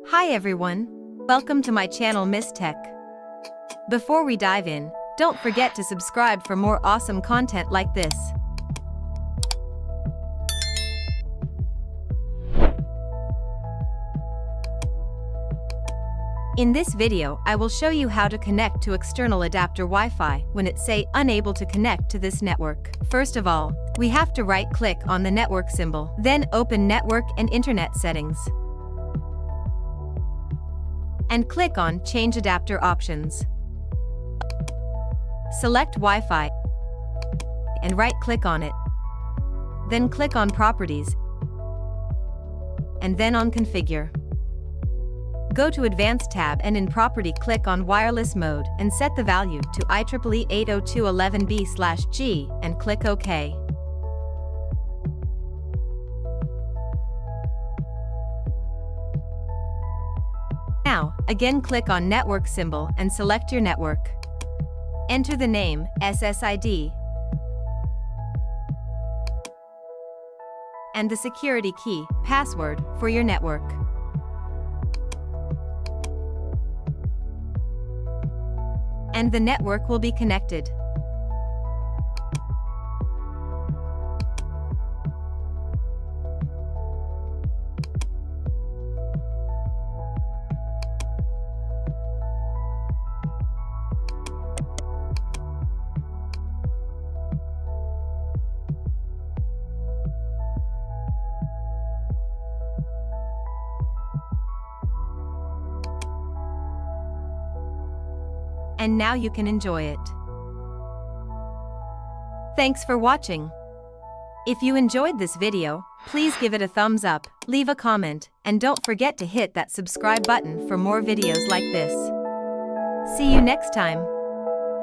Hi everyone! Welcome to my channel Miss Tech. Before we dive in, don't forget to subscribe for more awesome content like this. In this video, I will show you how to connect to external adapter Wi-Fi when it say unable to connect to this network. First of all, we have to right-click on the network symbol, then open Network and Internet Settings. And click on Change Adapter Options. Select Wi-Fi and right-click on it. Then click on Properties and then on Configure. Go to Advanced tab and in Property click on Wireless Mode and set the value to IEEE 802.11b/G and click OK. Now, again click on Network symbol and select your network. Enter the name, SSID, and the security key, password, for your network. And the network will be connected. And now you can enjoy it. Thanks for watching. If you enjoyed this video, please give it a thumbs up, leave a comment, and don't forget to hit that subscribe button for more videos like this. See you next time.